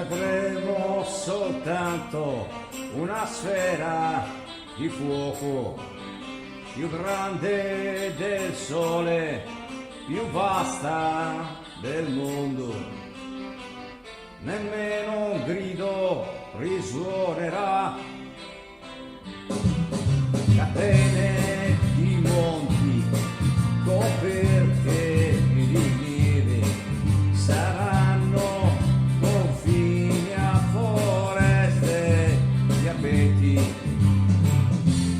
vedremo soltanto una sfera di fuoco, più grande del sole, più vasta del mondo. Nemmeno un grido risuonerà, catene di monti coperte di neve saranno confini a foreste di abeti,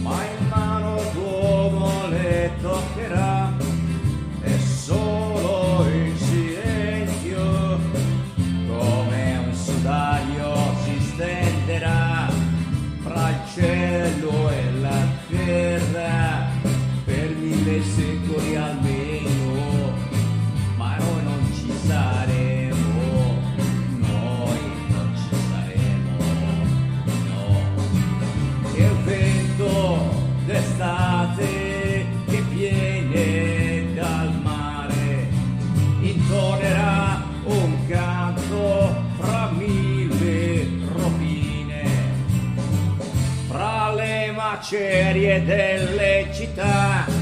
ma in mano d'uomo le toccherà e solo in silenzio come un sudario si stenderà fra il cielo e la terra per 1000 secoli almeno, ma noi non ci saremo, noi non ci saremo, no. E il vento d'estate che viene dal mare intonerà un canto fra 1000 rovine, fra le macerie delle città